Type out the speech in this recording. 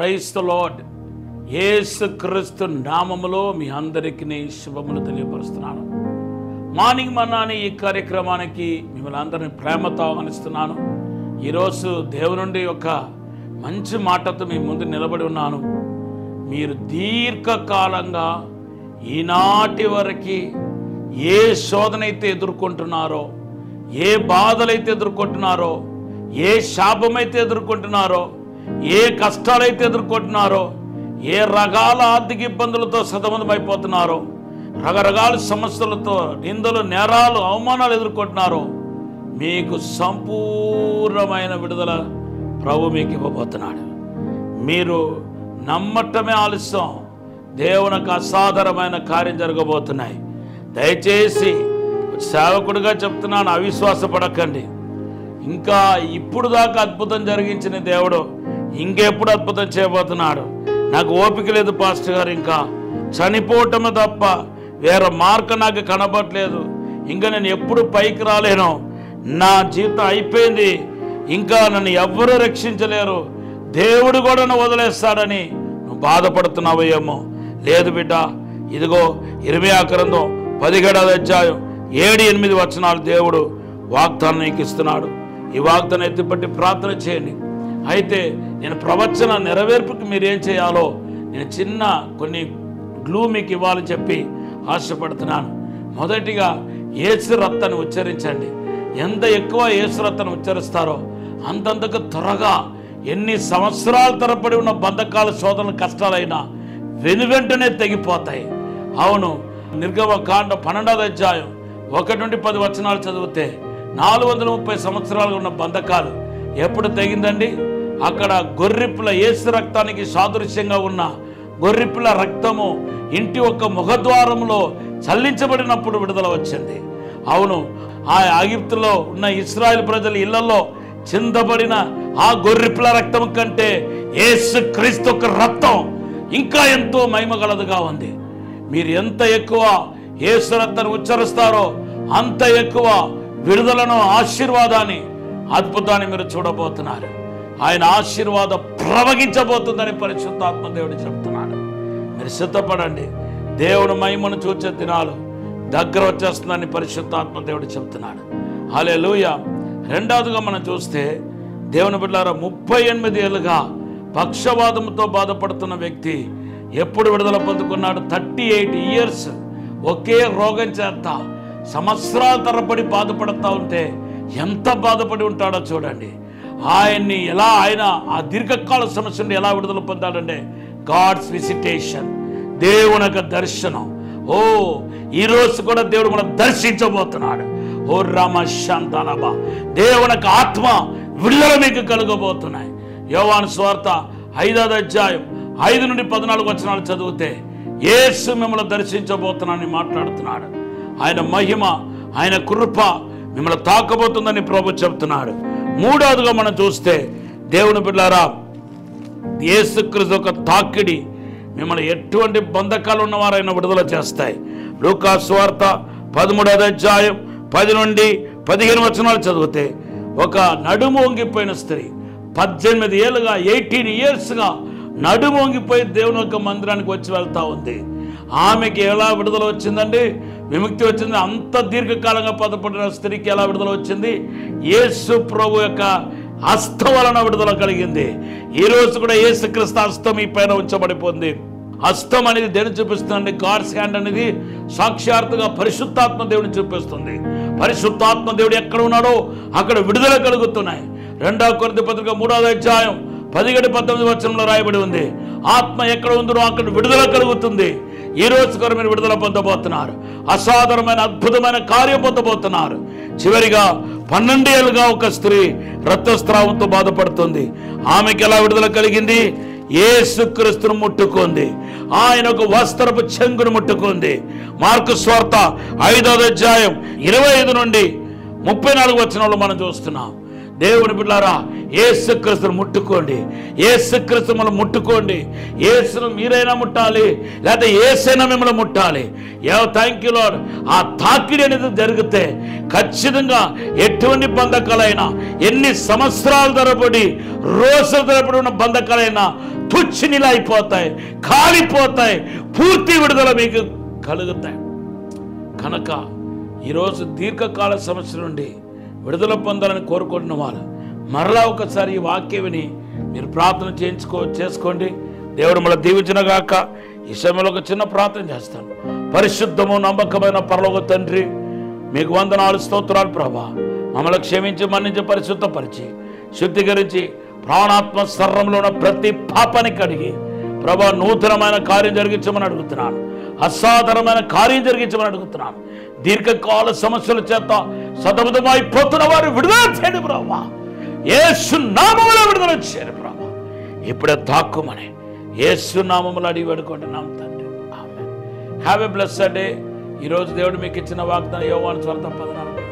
Praise the lord. యేసుక్రీస్తు నామములో మీ అందరికీ శుభములు తెలియపరుస్తున్నాను. మార్నింగ్ మన్నా అనే ఈ కార్యక్రమానికి మిమ్మల్ని అందరినీ ప్రేమతో ఆహ్వానిస్తున్నాను. ఈరోజు దేవుని నుండి ఒక మంచి మాటతో మీ ముందు నిలబడి ఉన్నాను. మీరు దీర్ఘకాలంగా ఈనాటి వరకు ఏ శోధన అయితే ఎదుర్కొంటున్నారో, ఏ బాధలైతే ఎదుర్కొంటున్నారో, ఏ శాపమైతే ఎదుర్కొంటున్నారో, ఏ కష్టాలైతే ఎదుర్కొంటున్నారో, ఏ రకాల ఆర్థిక ఇబ్బందులతో సతమతమైపోతున్నారో, రకరకాల సమస్యలతో నిందలు, నేరాలు, అవమానాలు ఎదుర్కొంటున్నారో, మీకు సంపూర్ణమైన విడుదల ప్రభు మీకు ఇవ్వబోతున్నాడు. మీరు నమ్మటమే ఆలస్యం, దేవునికి అసాధారణమైన కార్యం జరగబోతున్నాయి. దయచేసి సేవకుడిగా చెప్తున్నాను, అవిశ్వాసపడకండి. ఇంకా ఇప్పుడు దాకా అద్భుతం జరిగించిన దేవుడు ఇంకెప్పుడు అద్భుతం చేయబోతున్నాడు. నాకు ఓపిక లేదు పాస్టర్ గారు, ఇంకా చనిపోవటమే తప్ప వేరే మార్గం నాకు కనబడట్లేదు. ఇంకా నేను ఎప్పుడు పైకి రాలేను, నా జీవితం అయిపోయింది, ఇంకా నన్ను ఎవ్వరూ రక్షించలేరు, దేవుడు కూడా నన్ను వదిలేస్తాడని నువ్వు బాధపడుతున్నావు ఏమో. లేదు బిడ్డ, ఇదిగో ఇర్మీయా గ్రంథం 17వ అధ్యాయం 7-8 వచనాలు దేవుడు వాగ్దానం నీకు ఇస్తున్నాడు. ఈ వాగ్దానం ఎత్తిపట్టి ప్రార్థన చేయండి. అయితే నేను ప్రవచన నెరవేర్పుకి మీరేం చేయాలో నేను చిన్న కొన్ని గ్లూ మీకు ఇవ్వాలని చెప్పి ఆశపడుతున్నాను. మొదటిగా యేసు రక్తాన్ని ఉచ్చరించండి. ఎంత ఎక్కువ యేసు రక్తాన్ని ఉచ్చరిస్తారో అంతంతకు త్వరగా ఎన్ని సంవత్సరాల తరబడి ఉన్న బంధకాల, శోధనలు, కష్టాలైనా వెనువెంటనే తెగిపోతాయి. అవును, నిర్గమకాండ 12వ అధ్యాయం 1-10 వచనాలు చదివితే 430 సంవత్సరాలుగా ఉన్న బంధకాలు ఎప్పుడు తెగిందండి? అక్కడ గొర్రెపిల్ల యేసు రక్తానికి సాదృశ్యంగా ఉన్న గొర్రెపిల్ల రక్తము ఇంటి యొక్క ముఖద్వారంలో చల్లించబడినప్పుడు విడుదల వచ్చింది. అవును, ఆ ఐగుప్తులో ఉన్న ఇశ్రాయేలు ప్రజల ఇళ్లలో చిందబడిన ఆ గొర్రెపిల్ల రక్తం కంటే యేసు క్రీస్తు యొక్క రక్తం ఇంకా ఎంతో మహిమగలదుగా ఉంది. మీరు ఎంత ఎక్కువ యేసు రక్తాన్ని ఉచ్చరిస్తారో అంత ఎక్కువ విడుదలను, ఆశీర్వాదాన్ని, అద్భుతాన్ని మీరు చూడబోతున్నారు. ఆయన ఆశీర్వాదం ప్రవహించబోతుందని పరిశుద్ధాత్మ దేవుడు చెప్తున్నాడు. మీరు సిద్ధపడండి, దేవుని మహిమను చూచే దినాలు దగ్గర వచ్చేస్తుందని పరిశుద్ధాత్మ దేవుడు చెప్తున్నాడు. హల్లెలూయా. రెండవదిగా మనం చూస్తే దేవుని బిడ్డలారా, 38 ఏళ్ళుగా పక్షవాతంతో బాధపడుతున్న వ్యక్తి ఎప్పుడు విడుదల పొందుకున్నాడు? 38 ఇయర్స్ ఒకే రోగం చేత సంవత్సరాల తరబడి బాధపడుతూ ఉంటే ఎంత బాధపడి ఉంటాడో చూడండి. ఆయన్ని ఎలా, ఆయన ఆ దీర్ఘకాల సమస్య నుండి ఎలా విడుదల పొందాడంటే గాడ్స్ విజిటేషన్, దేవుని యొక్క దర్శనం. ఓ ఈరోజు కూడా దేవుడు మనం దర్శించబోతున్నాడు. ఓ రామశాంతాలబా, దేవుని యొక్క ఆత్మ విడుదల మీకు కలుగబోతున్నాయి. యోహాను సువార్త 5వ అధ్యాయం 5-14 వచనాలు చదివితే యేసు మిమ్మల్ని దర్శించబోతున్నానని మాట్లాడుతున్నాడు. ఆయన మహిమ, ఆయన కృప మిమ్మల్ని తాకబోతుందని ప్రభు చెప్తున్నాడు. మూడవదిగా మనం చూస్తే దేవుని బిడ్డలారా, యేసుక్రీస్తు యొక్క తాకిడి మిమ్మల్ని ఎటువంటి బంధకాలు ఉన్నవారైనా విడుదల చేస్తాయి. లూకా సువార్త 13వ అధ్యాయం 10-15 వచనాలు చదివితే ఒక నడుము వంగిపోయిన స్త్రీ 18 ఏళ్ళుగా 18 ఇయర్స్గా నడుము వంగిపోయి దేవుని యొక్క మందిరానికి వచ్చి వెళ్తా ఉంది. ఆమెకి ఎలా విడుదల వచ్చిందండి? విముక్తి వచ్చింది. అంత దీర్ఘకాలంగా బాధపడిన స్త్రీకి ఎలా విడుదల వచ్చింది? యేసు ప్రభు యొక్క హస్తం వలన విడుదల కలిగింది. ఈరోజు కూడా యేసుక్రీస్తు హస్తం ఈ పైన ఉంచబడిపోయింది. హస్తం అనేది దేని చూపిస్తుందండి? గాడ్స్ హ్యాండ్ అనేది సాక్షాత్తుగా పరిశుద్ధాత్మ దేవుడిని చూపిస్తుంది. పరిశుద్ధాత్మ దేవుడు ఎక్కడ ఉన్నాడో అక్కడ విడుదల కలుగుతున్నాయి. 2వ కొరింథీ పత్రిక 3వ అధ్యాయం 17-19 వచనంలో రాయబడి ఉంది, ఆత్మ ఎక్కడ ఉందో అక్కడ విడుదల కలుగుతుంది. ఈ రోజు కూడా మీరు విడుదల పొందబోతున్నారు. అసాధారణమైన, అద్భుతమైన కార్యం పొందబోతున్నారు. చివరిగా 12 ఏళ్ళుగా ఒక స్త్రీ రక్తస్రావంతో బాధపడుతుంది. ఆమెకి ఎలా విడుదల కలిగింది? యేసుక్రీస్తును ముట్టుకుంది. ఆయన ఒక వస్త్రపు చెంగును ముట్టుకుంది. మార్కు సువార్త 5వ అధ్యాయం 25-34 వచనంలో మనం చూస్తున్నాం. దేవుని బిడ్డలారా, యేసుక్రీస్తును ముట్టుకోండి. యేసుక్రీస్తును ముట్టుకోండి. యేసును మీరైనా ముట్టాలి, లేకపోతే యేసైనా మిమ్మల్ని ముట్టాలి. Thank you lord. ఆ తాకిడి అనేది జరిగితే ఖచ్చితంగా ఎటువంటి బంధకాలైనా, ఎన్ని సంవత్సరాల తరబడి, రోజుల తరబడి ఉన్న బంధకాలైనా తుచ్చినిలా అయిపోతాయి, కాలిపోతాయి. పూర్తి విడుదల మీకు కలుగుతాయి. కనుక ఈరోజు దీర్ఘకాల సమస్య నుండి విడుదల పొందాలని కోరుకుంటున్న వారు మరలా ఒకసారి ఈ వాక్యం విని మీరు ప్రార్థన చేసుకోండి. దేవుడు మళ్ళీ దీవించినగాక. ఈ సమయంలో ఒక చిన్న ప్రార్థన చేస్తాను. పరిశుద్ధము నమ్మకమైన పరలోక తండ్రి, మీకు వందనాలు, స్తోత్రాలు ప్రభా. మమ్మల్ని క్షమించి, మన్నించి, పరిశుద్ధపరిచి, శుద్ధీకరించి, ప్రాణాత్మ శరీరంలో ఉన్న ప్రతి పాపాన్ని కడిగి ప్రభా నూతనమైన కార్యం జరిగించమని అడుగుతున్నాను. అసాధారణమైన కార్యం జరిగించమని అడుగుతున్నాను. దీర్ఘకాల సమస్యల చేత సతమతమైపోతున్న వారు విడుదల చేయండి ప్రభా. యేసు నామములో విడుదల చేయండి ప్రభా. ఇప్పుడే తాక్కుమని యేసు నామములో అడిగి వేడుకుంటున్నాం తండ్రి. ఆమేన్. Have a blessed day. ఈరోజు దేవుడు మీకు ఇచ్చిన వాగ్దానం యోహాను 14:14